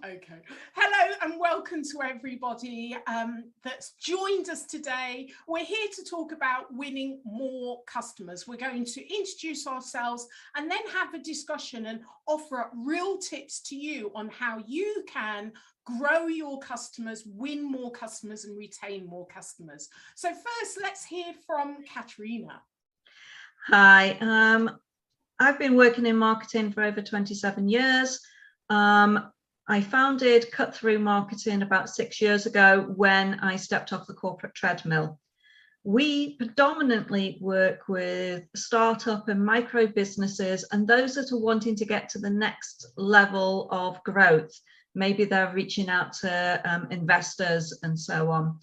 Okay. Hello and welcome to everybody that's joined us today. We're here to talk about winning more customers. We're going to introduce ourselves and then have a discussion and offer up real tips to you on how you can grow your customers, win more customers and retain more customers. So first, let's hear from Katerina. Hi, I've been working in marketing for over 27 years. I founded Cut Through Marketing about 6 years ago when I stepped off the corporate treadmill. We predominantly work with startup and micro businesses and those that are wanting to get to the next level of growth. Maybe they're reaching out to investors and so on.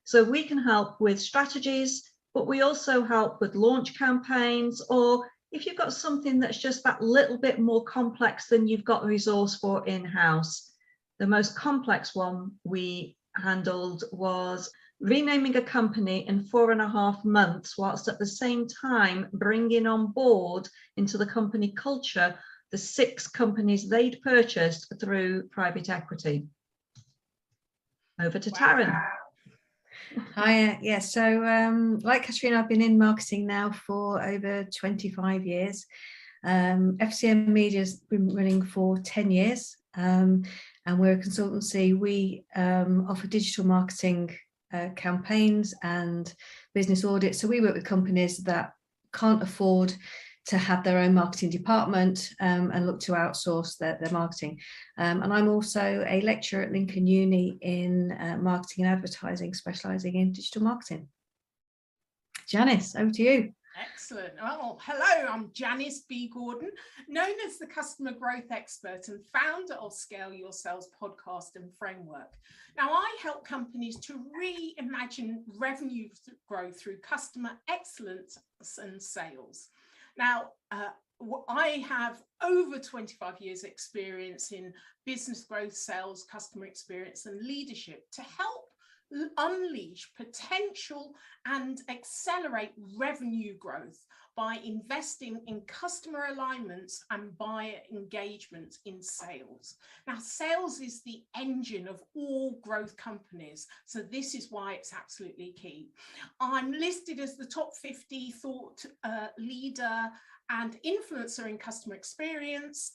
So we can help with strategies, but we also help with launch campaigns, or if you've got something that's just that little bit more complex than you've got resource for in-house. The most complex one we handled was renaming a company in 4.5 months, whilst at the same time bringing on board into the company culture the 6 companies they'd purchased through private equity. Over to Taryn. Hi, yeah, so like Katerina, I've been in marketing now for over 25 years. FCM Media's been running for 10 years, and we're a consultancy. We offer digital marketing campaigns and business audits. So we work with companies that can't afford to have their own marketing department and look to outsource their marketing. And I'm also a lecturer at Lincoln Uni in marketing and advertising, specialising in digital marketing. Janice, over to you. Excellent. Well, hello, I'm Janice B. Gordon, known as the customer growth expert and founder of Scale Your Sales podcast and framework. Now, I help companies to reimagine revenue growth through customer excellence and sales. Now, I have over 25 years experience in business growth, sales, customer experience and leadership to help unleash potential and accelerate revenue growth by investing in customer alignments and buyer engagement in sales. Now, sales is the engine of all growth companies, so this is why it's absolutely key. I'm listed as the top 50 thought leader and influencer in customer experience,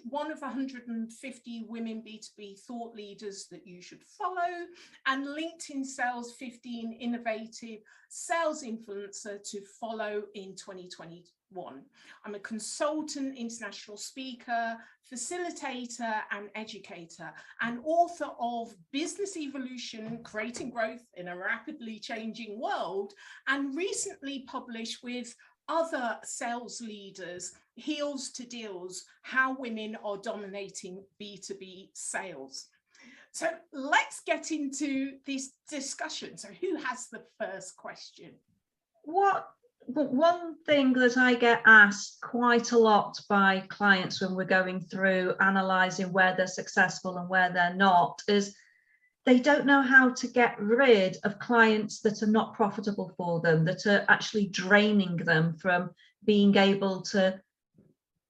one of 150 women B2B thought leaders that you should follow, and LinkedIn Sales 15 innovative sales influencer to follow in 2021. I'm a consultant, international speaker, facilitator and educator, and author of Business Evolution, Creating Growth in a Rapidly Changing World, and recently published with other sales leaders, Heels to Deals, How Women Are Dominating B2B Sales. So let's get into this discussion. So who has the first question? One thing that I get asked quite a lot by clients when we're going through analysing where they're successful and where they're not is they don't know how to get rid of clients that are not profitable for them, that are actually draining them from being able to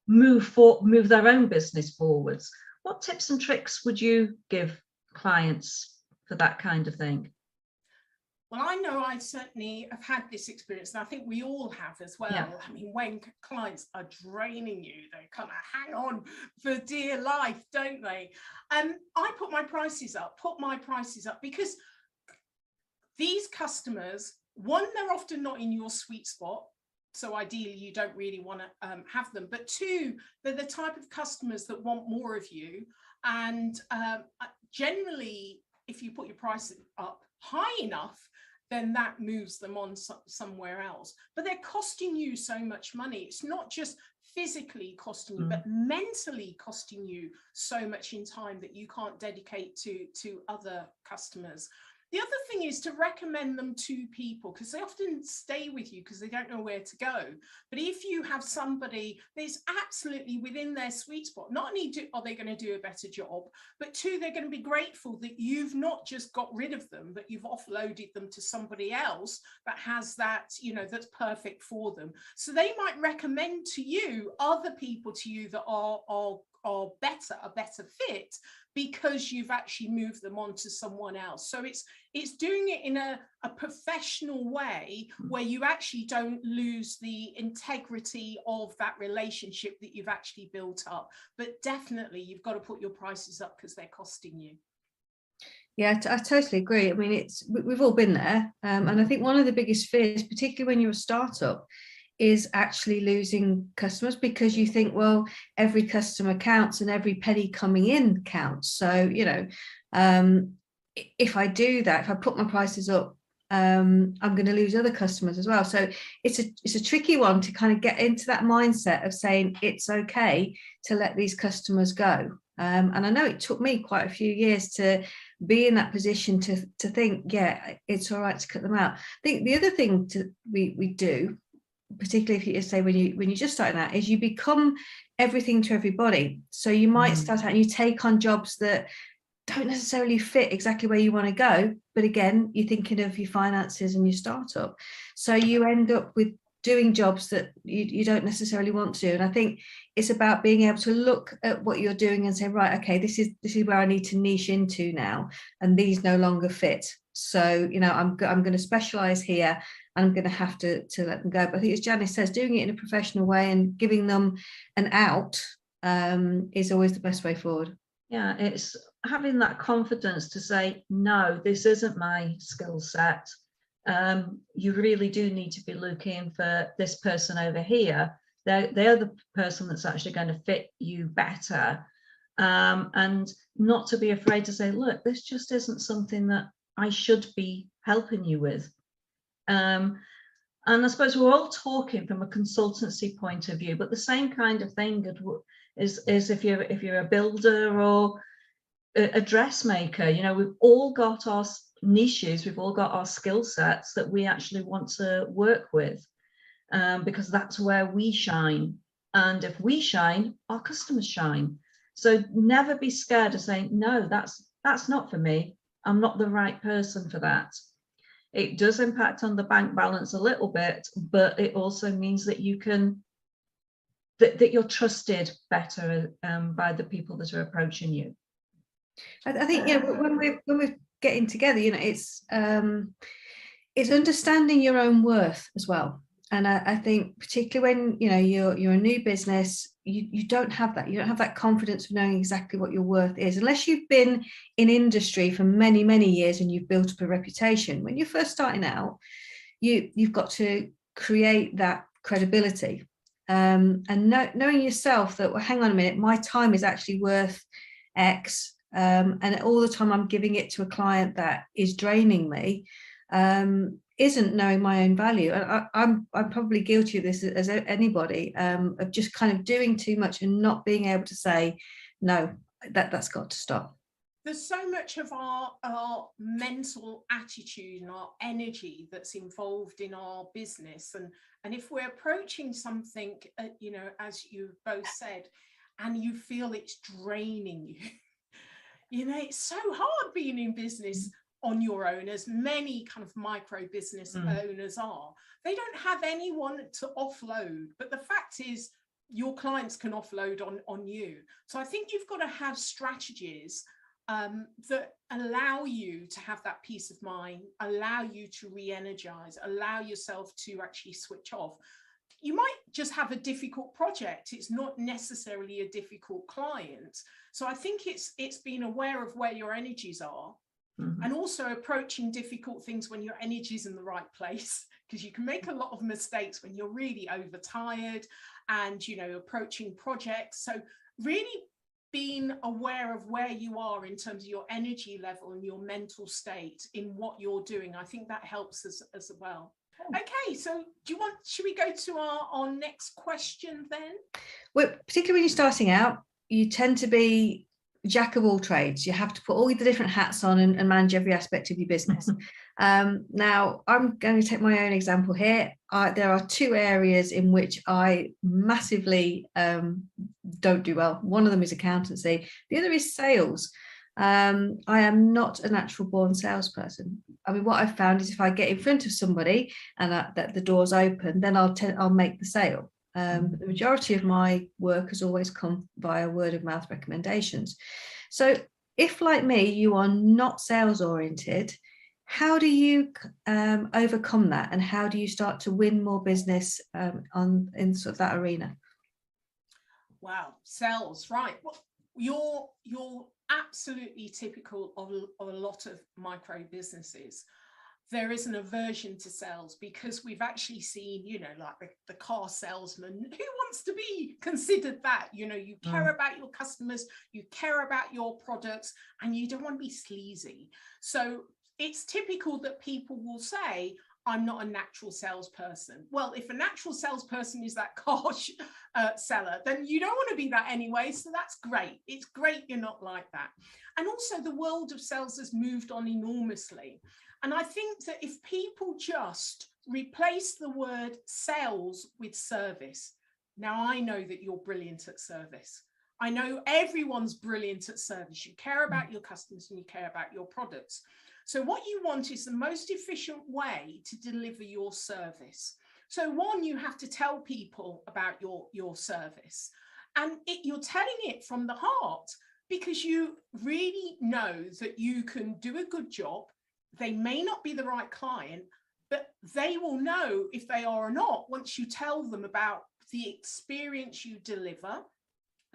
move their own business forwards. What tips and tricks would you give clients for that kind of thing? Well, I know I certainly have had this experience, and I think we all have as well. Yeah. I mean, when clients are draining you, they kind of hang on for dear life, don't they? I put my prices up because these customers, one, they're often not in your sweet spot. So ideally, you don't really want to have them. But 2, they're the type of customers that want more of you. And generally, if you put your price up high enough, then that moves them on somewhere else. But they're costing you so much money. It's not just physically costing you, but mentally costing you so much in time that you can't dedicate to other customers. The other thing is to recommend them to people, because they often stay with you because they don't know where to go. But if you have somebody that's absolutely within their sweet spot, not only are they going to do a better job, but 2, they're going to be grateful that you've not just got rid of them, that you've offloaded them to somebody else that has that, that's perfect for them. So they might recommend to you other people to you that are are better, a better fit, because you've actually moved them on to someone else. So it's doing it in a professional way where you actually don't lose the integrity of that relationship that you've actually built up. But definitely you've got to put your prices up because they're costing you. Yeah, I totally agree. I mean, we've all been there. And I think one of the biggest fears, particularly when you're a startup, is actually losing customers, because you think, well, every customer counts and every penny coming in counts. So, if I do that, if I put my prices up, I'm going to lose other customers as well. So it's a tricky one to kind of get into that mindset of saying it's okay to let these customers go. And I know it took me quite a few years to be in that position to think, yeah, it's all right to cut them out. I think the other thing we do, particularly if you say when you just starting out, is you become everything to everybody. So you might start out and you take on jobs that don't necessarily fit exactly where you want to go, but again, you're thinking of your finances and your startup, so you end up with doing jobs that you don't necessarily want to. And I think it's about being able to look at what you're doing and say, right, okay, this is where I need to niche into now, and these no longer fit. So, I'm going to specialize here, and I'm going to have to let them go. But I think, as Janice says, doing it in a professional way and giving them an out is always the best way forward. Yeah, it's having that confidence to say, no, this isn't my skill set. You really do need to be looking for this person over here. They're the person that's actually going to fit you better. And not to be afraid to say, look, this just isn't something that I should be helping you with. And I suppose we're all talking from a consultancy point of view, but the same kind of thing is if you're a builder or a dressmaker. We've all got our niches, we've all got our skill sets that we actually want to work with, because that's where we shine. And if we shine, our customers shine. So never be scared of saying, no, that's not for me. I'm not the right person for that. It does impact on the bank balance a little bit, but it also means that that you're trusted better by the people that are approaching you. I think when we're getting together, it's understanding your own worth as well. And I think particularly when you're a new business, you don't have that. You don't have that confidence of knowing exactly what your worth is, unless you've been in industry for many, many years and you've built up a reputation. When you're first starting out, you've got to create that credibility, and knowing yourself that, well, hang on a minute, my time is actually worth X. And all the time I'm giving it to a client that is draining me, isn't knowing my own value. And I'm probably guilty of this as anybody, of just kind of doing too much and not being able to say, no, that's got to stop. There's so much of our mental attitude and our energy that's involved in our business. And if we're approaching something, as you both said, and you feel it's draining you, it's so hard being in business on your own, as many kind of micro business owners are. They don't have anyone to offload, but the fact is your clients can offload on you. So I think you've got to have strategies that allow you to have that peace of mind, allow you to re-energize, allow yourself to actually switch off. You might just have a difficult project. It's not necessarily a difficult client. So I think it's being aware of where your energies are, and also approaching difficult things when your energy's in the right place, because you can make a lot of mistakes when you're really overtired and, approaching projects. So really being aware of where you are in terms of your energy level and your mental state in what you're doing. I think that helps us as well. Okay, so should we go to our next question then? Well, particularly when you're starting out, you tend to be jack of all trades. You have to put all the different hats on and manage every aspect of your business. Now, I'm going to take my own example here. There are two areas in which I massively don't do well. One of them is accountancy. The other is sales. I am not a natural born salesperson. I mean, what I've found is if I get in front of somebody and that the door's open, then I'll make the sale. The majority of my work has always come via word of mouth recommendations. So if, like me, you are not sales oriented, how do you overcome that, and how do you start to win more business in sort of that arena? Wow, sales, right? Well, you're absolutely typical of a lot of micro businesses. There is an aversion to sales because we've actually seen, like the car salesman. Who wants to be considered that? You care about your customers, you care about your products, and you don't want to be sleazy. So it's typical that people will say, I'm not a natural salesperson. Well, if a natural salesperson is that car seller, then you don't want to be that anyway. So that's great. It's great you're not like that. And also the world of sales has moved on enormously. And I think that if people just replace the word sales with service, now I know that you're brilliant at service. I know everyone's brilliant at service. You care about your customers and you care about your products. So what you want is the most efficient way to deliver your service. So one, you have to tell people about your service, and you're telling it from the heart because you really know that you can do a good job. They may not be the right client, but they will know if they are or not once you tell them about the experience you deliver,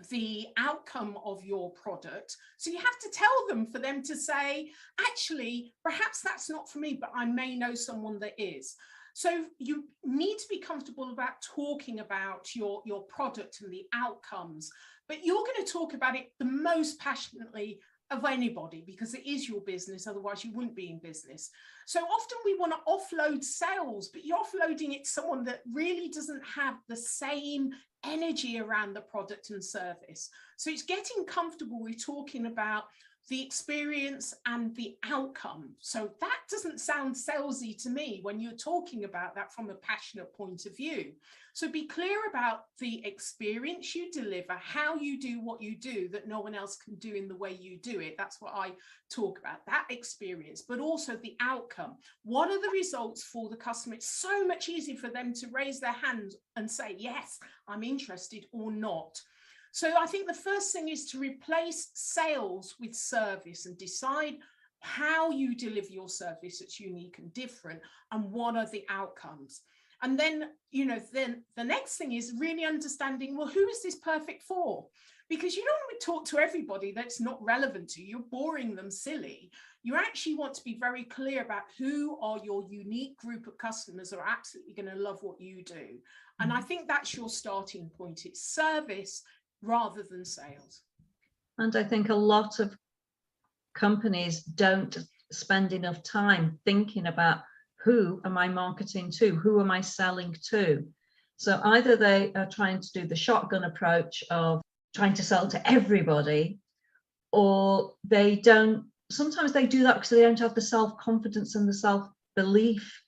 the outcome of your product. So you have to tell them for them to say, actually, perhaps that's not for me, but I may know someone that is. So you need to be comfortable about talking about your product and the outcomes, but you're going to talk about it the most passionately of anybody because it is your business. Otherwise you wouldn't be in business. So often we want to offload sales, but you're offloading it to someone that really doesn't have the same energy around the product and service. So it's getting comfortable with talking about the experience and the outcome. So that doesn't sound salesy to me when you're talking about that from a passionate point of view. So be clear about the experience you deliver, how you do what you do that no one else can do in the way you do it. That's what I talk about, that experience, but also the outcome. What are the results for the customer? It's so much easier for them to raise their hands and say, yes, I'm interested, or not. So I think the first thing is to replace sales with service and decide how you deliver your service that's unique and different, and what are the outcomes. And then, then the next thing is really understanding, well, who is this perfect for? Because you don't want to talk to everybody that's not relevant to you. You're boring them silly. You actually want to be very clear about who are your unique group of customers who are absolutely going to love what you do. And I think that's your starting point. It's service rather than sales. And I think a lot of companies don't spend enough time thinking about, who am I marketing to? Who am I selling to? So either they are trying to do the shotgun approach of trying to sell to everybody, or they don't. Sometimes they do that because they don't have the self-confidence and the self-belief.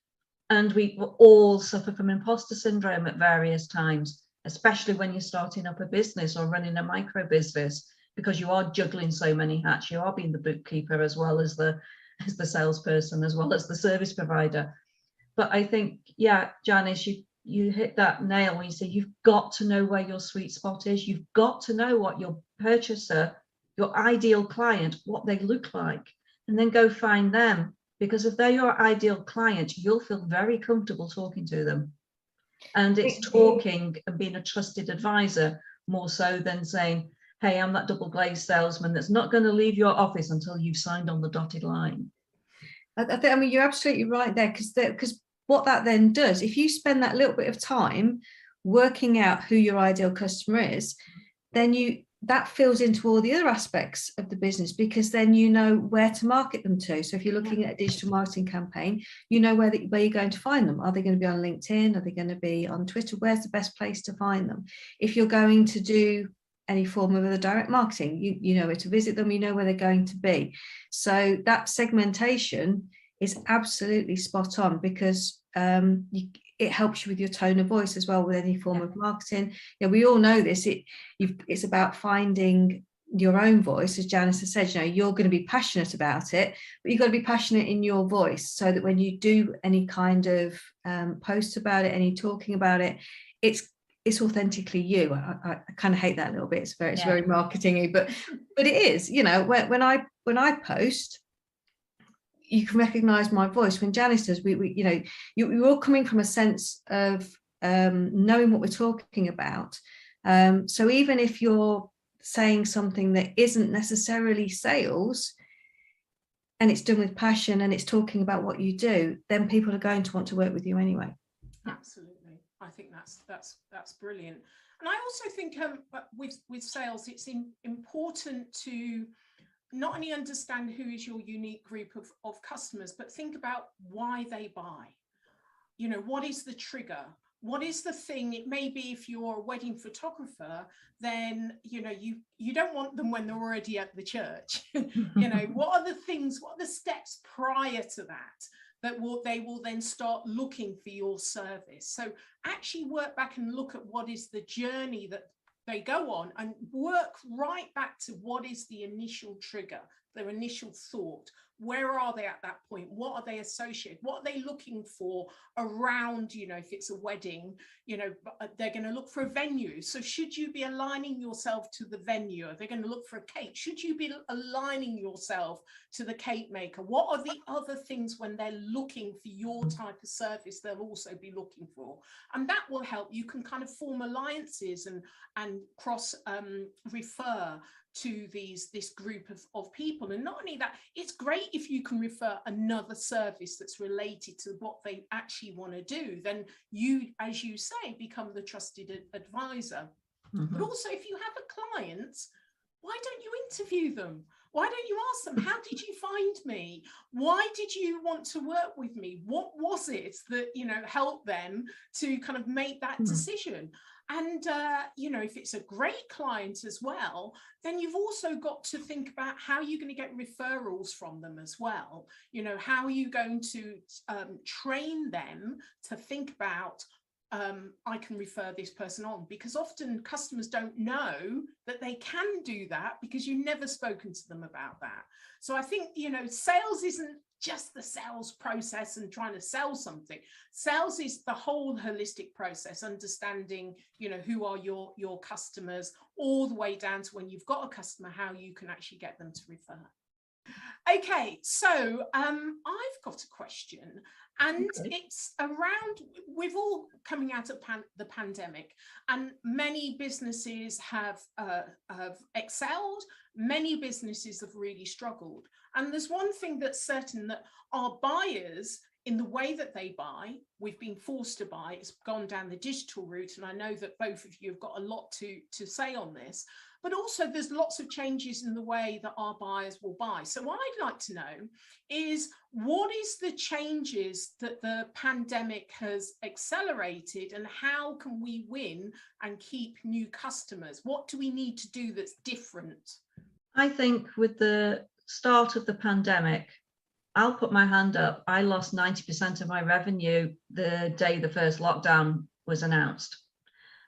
And we all suffer from imposter syndrome at various times, especially when you're starting up a business or running a micro business, because you are juggling so many hats. You are being the bookkeeper as well as the salesperson, as well as the service provider. But I think, yeah, Janice, you hit that nail when you say you've got to know where your sweet spot is. You've got to know what your purchaser, your ideal client, what they look like, and then go find them. Because if they're your ideal client, you'll feel very comfortable talking to them. And it's talking and being a trusted advisor more so than saying, hey, I'm that double glazed salesman that's not going to leave your office until you've signed on the dotted line. I mean, you're absolutely right there, because what that then does, if you spend that little bit of time working out who your ideal customer is, then that fills into all the other aspects of the business, because then you know where to market them to. So if you're looking at a digital marketing campaign, you know where you're going to find them. Are they going to be on LinkedIn? Are they going to be on Twitter? Where's the best place to find them? If you're going to do any form of other direct marketing, you know where to visit them, you know where they're going to be. So that segmentation is absolutely spot on, because it helps you with your tone of voice as well with any form of marketing. We all know this. It's about finding your own voice, as Janice has said. You're going to be passionate about it, but you've got to be passionate in your voice, so that when you do any kind of post about it, any talking about it, it's it's authentically you. I kind of hate that a little bit. It's very marketing-y, but it is, you know, when I post, you can recognize my voice. When Janice does, we you know, you're all coming from a sense of knowing what we're talking about. So even if you're saying something that isn't necessarily sales, and it's done with passion and it's talking about what you do, then people are going to want to work with you anyway. Absolutely. I think that's brilliant. And I also think with sales, it's important to not only understand who is your unique group of customers, but think about why they buy. You know, what is the trigger? What is the thing? It may be, if you're a wedding photographer, then, you know, you don't want them when they're already at the church. You know, what are the things, what are the steps prior to that they will then start looking for your service? So actually work back and look at what is the journey that they go on, and work right back to what is the initial trigger, their initial thought. Where are they at that point? What are they associated? What are they looking for around, you know, if it's a wedding, you know, they're going to look for a venue. So should you be aligning yourself to the venue? Are they going to look for a cake? Should you be aligning yourself to the cake maker? What are the other things when they're looking for your type of service they'll also be looking for? And that will help. You can kind of form alliances and cross refer to this group of people. And not only that, it's great if you can refer another service that's related to what they actually want to do. Then you, as you say, become the trusted advisor. Mm-hmm. But also, if you have a client, why don't you interview them? Why don't you ask them, how did you find me? Why did you want to work with me? What was it that, you know, helped them to kind of make that decision? And, you know, if it's a great client as well, then you've also got to think about how you're going to get referrals from them as well. You know, how are you going to train them to think about, I can refer this person on? Because often customers don't know that they can do that because you've never spoken to them about that. So I think, you know, sales isn't just the sales process and trying to sell something. Sales is the whole holistic process, understanding, you know, who are your customers, all the way down to when you've got a customer, how you can actually get them to refer. Okay, so I've got a question, and it's around, we've all coming out of the pandemic, and many businesses have excelled, many businesses have really struggled. And there's one thing that's certain, that our buyers, in the way that they buy, we've been forced to buy, it's gone down the digital route, and I know that both of you have got a lot to say on this. But also there's lots of changes in the way that our buyers will buy. So what I'd like to know is, what is the changes that the pandemic has accelerated, and how can we win and keep new customers? What do we need to do that's different? I think with the start of the pandemic, I'll put my hand up, I lost 90% of my revenue the day the first lockdown was announced.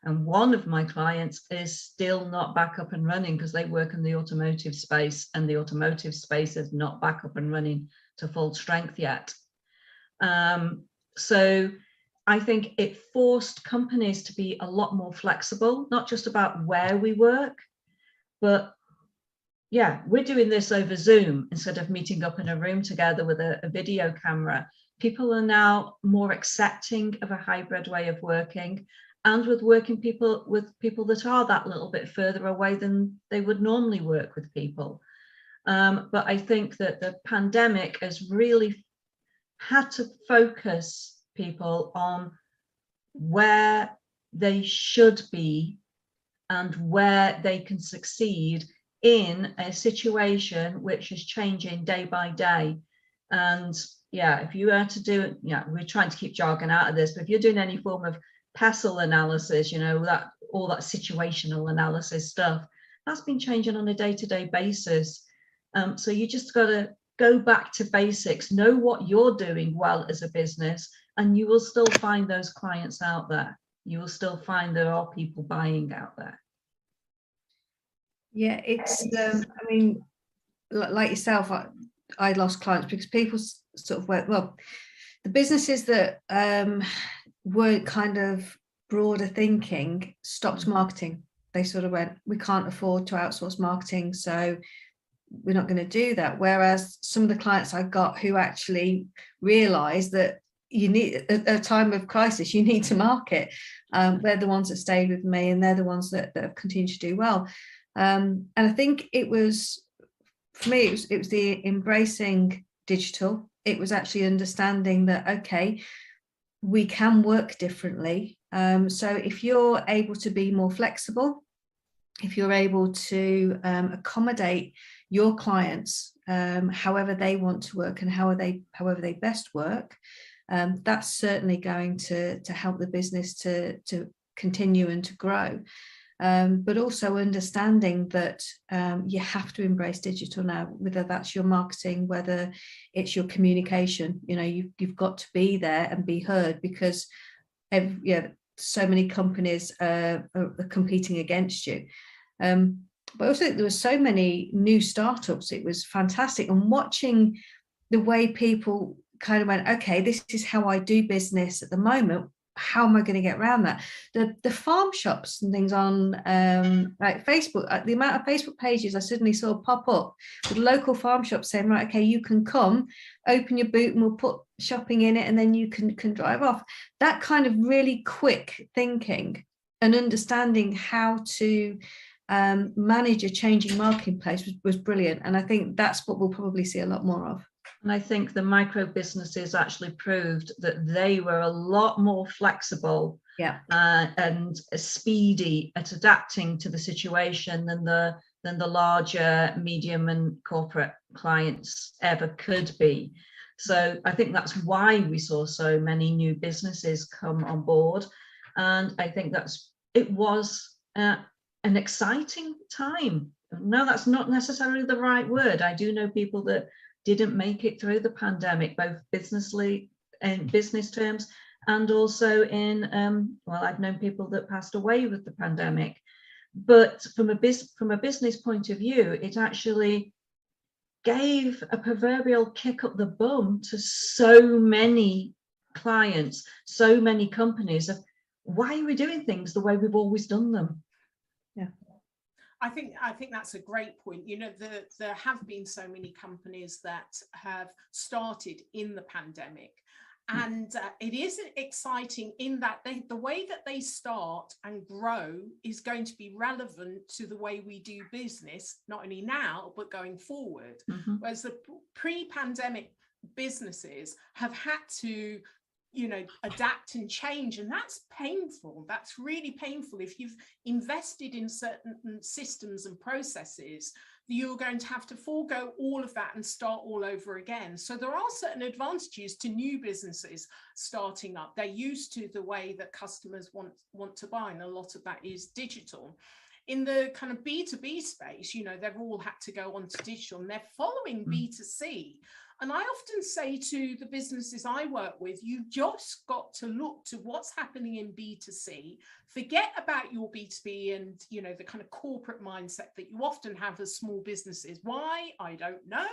And one of my clients is still not back up and running because they work in the automotive space, and the automotive space is not back up and running to full strength yet. So I think it forced companies to be a lot more flexible, not just about where we work, but yeah, we're doing this over Zoom instead of meeting up in a room together with a video camera. People are now more accepting of a hybrid way of working, and with people that are that little bit further away than they would normally work with people. But I think that the pandemic has really had to focus people on where they should be and where they can succeed in a situation which is changing day by day. And yeah, if you were to do it, yeah, we're trying to keep jargon out of this, but if you're doing any form of PESTLE analysis, you know, that all that situational analysis stuff, that's been changing on a day-to-day basis. So you just got to go back to basics, know what you're doing well as a business, and you will still find those clients out there. You will still find there are people buying out there. Yeah, it's, I mean, like yourself, I lost clients because people sort of went, well, the businesses that weren't kind of broader thinking stopped marketing. They sort of went, we can't afford to outsource marketing, so we're not going to do that. Whereas some of the clients I got who actually realized that you need, at a time of crisis, you need to market. They're the ones that stayed with me, and they're the ones that have continued to do well. And I think it was, for me, it was the embracing digital. It was actually understanding that, okay, we can work differently. So if you're able to be more flexible, if you're able to accommodate your clients however they want to work and however they best work, that's certainly going to help the business to continue and to grow. But also understanding that you have to embrace digital now, whether that's your marketing, whether it's your communication. You know, you've got to be there and be heard, because so many companies are competing against you. But also there were so many new startups. It was fantastic. And watching the way people kind of went, okay, this is how I do business at the moment. How am I going to get around that? The farm shops and things on like Facebook, the amount of Facebook pages I suddenly saw pop up with local farm shops saying, right, okay, you can come, open your boot and we'll put shopping in it, and then you can drive off. That kind of really quick thinking and understanding how to manage a changing marketplace was brilliant. And I think that's what we'll probably see a lot more of. And I think the micro businesses actually proved that they were a lot more flexible and speedy at adapting to the situation than the larger, medium and corporate clients ever could be. So I think that's why we saw so many new businesses come on board. And I think it was an exciting time. No, that's not necessarily the right word. I do know people that didn't make it through the pandemic, both in business terms and also in, I've known people that passed away with the pandemic. But from a business point of view, it actually gave a proverbial kick up the bum to so many clients, so many companies of, why are we doing things the way we've always done them? Yeah. I think that's a great point. You know, there have been so many companies that have started in the pandemic, and it is exciting in that the way that they start and grow is going to be relevant to the way we do business, not only now but going forward. Mm-hmm. Whereas the pre-pandemic businesses have had to, you know, adapt and change, and that's painful. That's really painful. If you've invested in certain systems and processes, you're going to have to forego all of that and start all over again. So there are certain advantages to new businesses starting up. They're used to the way that customers want to buy, and a lot of that is digital. In the kind of B2B space, you know, they've all had to go on to digital, and they're following B2C. And I often say to the businesses I work with, you've just got to look to what's happening in B2C, forget about your B2B and, you know, the kind of corporate mindset that you often have as small businesses. Why? I don't know,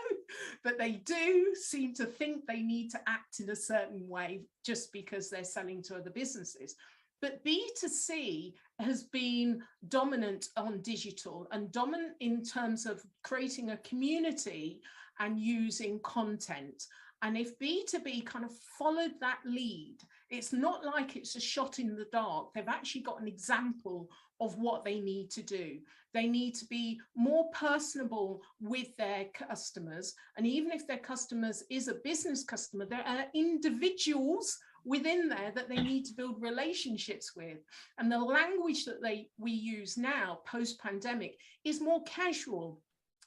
but they do seem to think they need to act in a certain way just because they're selling to other businesses. But B2C has been dominant on digital and dominant in terms of creating a community and using content. And if B2B kind of followed that lead, it's not like it's a shot in the dark. They've actually got an example of what they need to do. They need to be more personable with their customers. And even if their customers is a business customer, there are individuals within there that they need to build relationships with. And the language that we use now post-pandemic is more casual.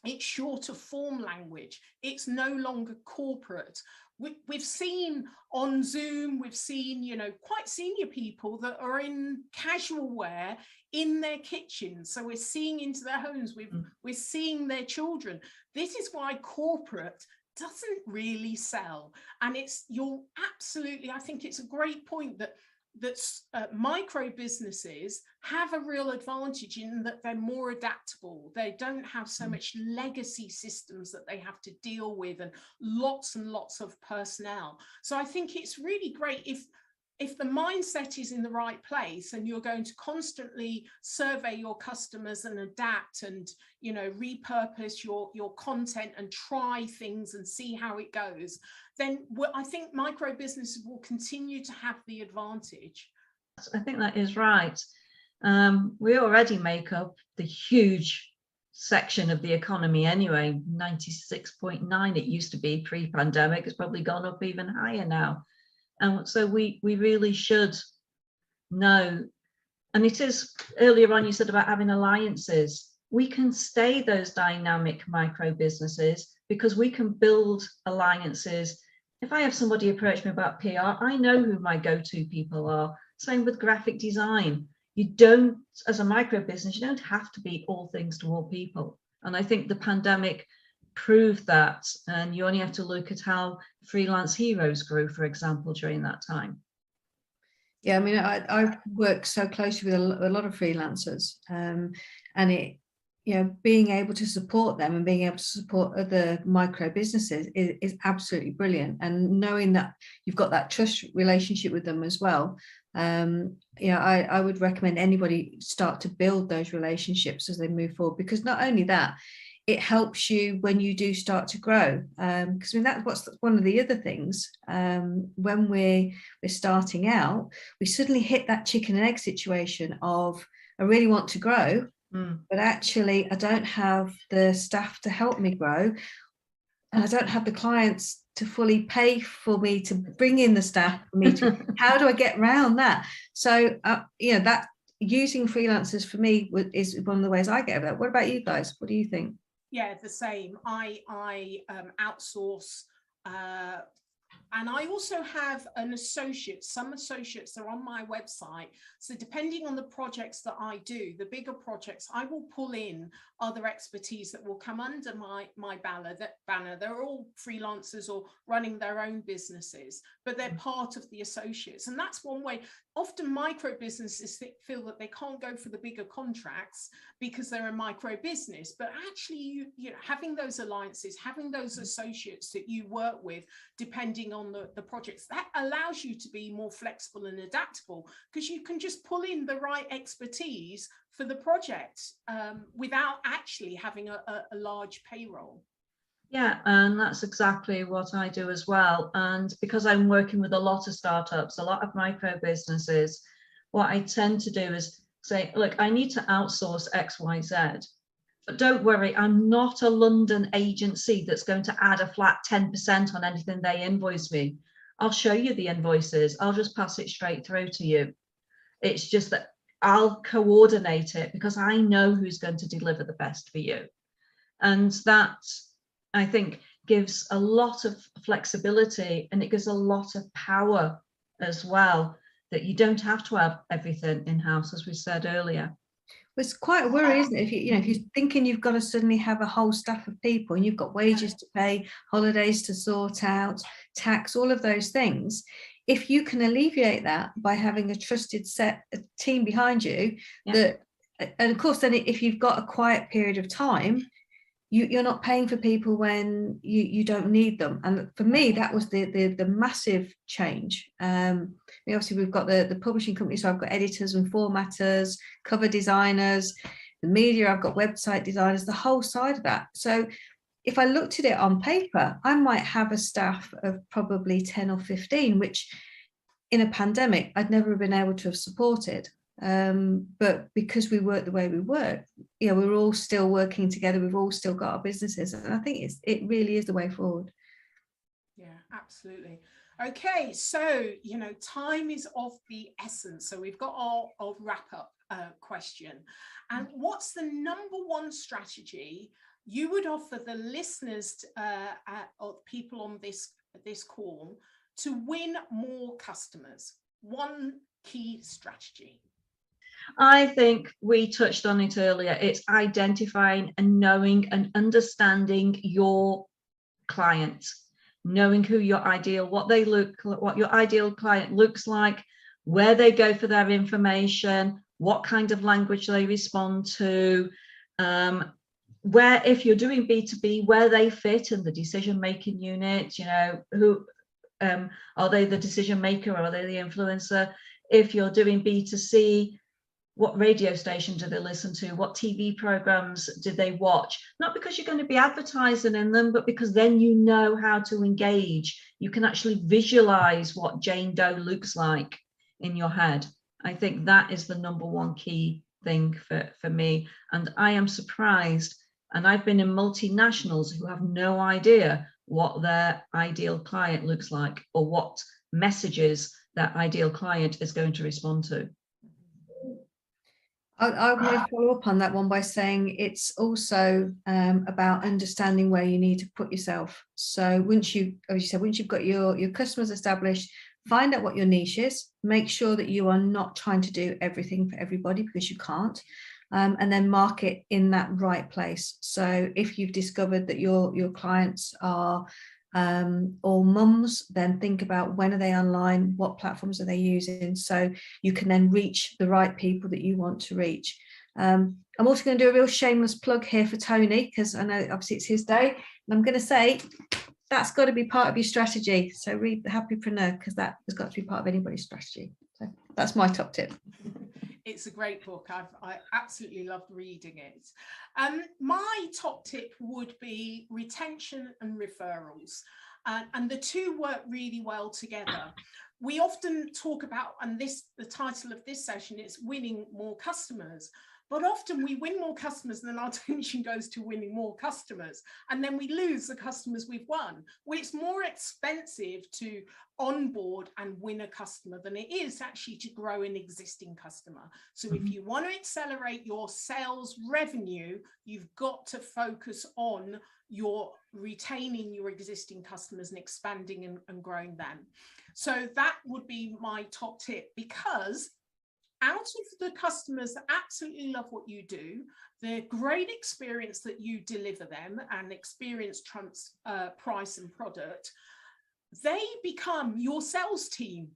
It's shorter form language. It's no longer corporate. We've seen on Zoom, we've seen, you know, quite senior people that are in casual wear in their kitchens. So we're seeing into their homes. We're seeing their children. This is why corporate doesn't really sell. And I think it's a great point that micro businesses have a real advantage in that they're more adaptable. They don't have so much legacy systems that they have to deal with and lots of personnel. So I think it's really great if if the mindset is in the right place and you're going to constantly survey your customers and adapt and, you know, repurpose your content and try things and see how it goes, then I think micro businesses will continue to have the advantage. I think that is right. We already make up the huge section of the economy anyway. 96.9 it used to be pre-pandemic. It's probably gone up even higher now. And so we really should know. And it is, earlier on you said about having alliances. We can stay those dynamic micro businesses because we can build alliances. If I have somebody approach me about PR, I know who my go-to people are. Same with graphic design. You don't, as a micro business, you don't have to be all things to all people. And I think the pandemic proved that. And you only have to look at how Freelance Heroes grew, for example, during that time. Yeah, I mean, I work so closely with a lot of freelancers, and it, you know, being able to support them and being able to support other micro businesses is absolutely brilliant. And knowing that you've got that trust relationship with them as well, you know, I would recommend anybody start to build those relationships as they move forward, because not only that, it helps you when you do start to grow. Because I mean, that's what's one of the other things. When we're starting out, we suddenly hit that chicken and egg situation of, I really want to grow, but actually I don't have the staff to help me grow, and I don't have the clients to fully pay for me to bring in the staff for me to, how do I get around that? So, you know, that using freelancers for me is one of the ways I get over that. What about you guys? What do you think? Yeah, the same. I outsource, and I also have an associate. Some associates are on my website. So depending on the projects that I do, the bigger projects, I will pull in other expertise that will come under my banner. They're all freelancers or running their own businesses, but they're part of the associates. And that's one way. Often micro businesses feel that they can't go for the bigger contracts because they're a micro business, but actually you know, having those alliances, having those associates that you work with, depending on the projects, that allows you to be more flexible and adaptable, because you can just pull in the right expertise for the project without actually having a large payroll. Yeah, and that's exactly what I do as well. And because I'm working with a lot of startups, a lot of micro businesses, what I tend to do is say, look, I need to outsource X, Y, Z. But don't worry, I'm not a London agency that's going to add a flat 10% on anything they invoice me. I'll show you the invoices. I'll just pass it straight through to you. It's just that I'll coordinate it because I know who's going to deliver the best for you. And that, I think, gives a lot of flexibility, and it gives a lot of power as well, that you don't have to have everything in-house, as we said earlier. It's quite a worry, isn't it? If you're thinking you've got to suddenly have a whole staff of people and you've got wages to pay, holidays to sort out, tax, all of those things. If you can alleviate that by having a trusted team behind you, and of course, then if you've got a quiet period of time, you're not paying for people when you don't need them. And for me, that was the massive change. Obviously, we've got the publishing company, so I've got editors and formatters, cover designers, the media, I've got website designers, the whole side of that. So if I looked at it on paper, I might have a staff of probably 10 or 15, which in a pandemic, I'd never been able to have supported. But because we work the way we work, we're all still working together. We've all still got our businesses, and I think it really is the way forward. Yeah, absolutely. Okay, so time is of the essence. So we've got our wrap up question, and what's the number one strategy you would offer the listeners of people on this call to win more customers? One key strategy. I think we touched on it earlier. It's identifying and knowing and understanding your client, knowing who your ideal, what your ideal client looks like, where they go for their information, what kind of language they respond to, where, if you're doing B2B, where they fit in the decision-making unit, who Are they the decision maker? Are they the influencer? If you're doing B2C, what radio station do they listen to? What TV programs did they watch? Not because you're going to be advertising in them, but because then you know how to engage. You can actually visualize what Jane Doe looks like in your head. I think that is the number one key thing for me. And I am surprised, and I've been in multinationals who have no idea what their ideal client looks like or what messages that ideal client is going to respond to. I want to follow up on that one by saying it's also about understanding where you need to put yourself. So once you, as you said, once you've got your customers established, find out what your niche is, make sure that you are not trying to do everything for everybody, because you can't, and then market in that right place. So if you've discovered that your clients are all mums, then think about when are they online, what platforms are they using, so you can then reach the right people that you want to reach. I'm also going to do a real shameless plug here for Tony, because I know obviously it's his day, and I'm going to say that's got to be part of your strategy. So read The Happypreneur, because that has got to be part of anybody's strategy. So that's my top tip. It's a great book. I absolutely loved reading it. My top tip would be retention and referrals. And the two work really well together. We often talk about, and the title of this session is winning more customers. But often we win more customers and then our attention goes to winning more customers. And then we lose the customers we've won. Well, it's more expensive to onboard and win a customer than it is actually to grow an existing customer. So if you want to accelerate your sales revenue, you've got to focus on your retaining your existing customers and expanding and growing them. So that would be my top tip, because out of the customers that absolutely love what you do, the great experience that you deliver them, and experience trumps price and product, they become your sales team.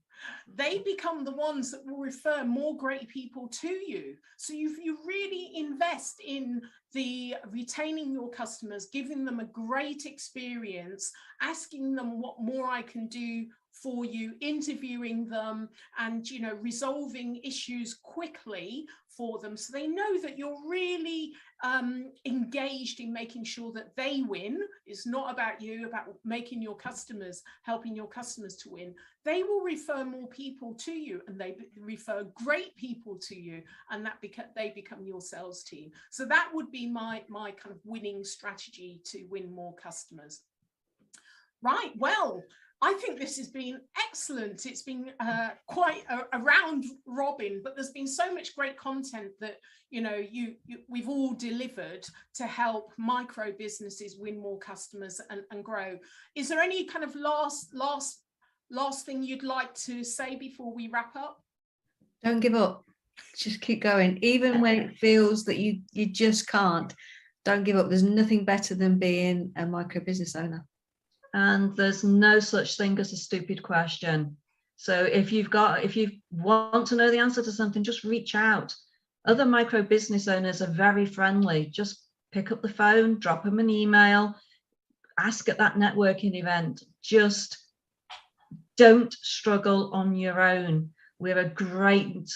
They become the ones that will refer more great people to you. So you really invest in the retaining your customers, giving them a great experience, asking them what more I can do for you, interviewing them, and resolving issues quickly for them, so they know that you're really engaged in making sure that they win. It's not about you, about making your customers, helping your customers to win. They will refer more people to you, and they refer great people to you, and that they become your sales team. So that would be my kind of winning strategy to win more customers. Right, well, I think this has been excellent. It's been quite a round robin, but there's been so much great content that we've all delivered to help micro businesses win more customers and grow. Is there any kind of last thing you'd like to say before we wrap up? Don't give up. Just keep going, even when it feels that you just can't. Don't give up. There's nothing better than being a micro business owner. And there's no such thing as a stupid question. So if you want to know the answer to something, just reach out. Other micro business owners are very friendly. Just pick up the phone, drop them an email, ask at that networking event. Just don't struggle on your own. We're a great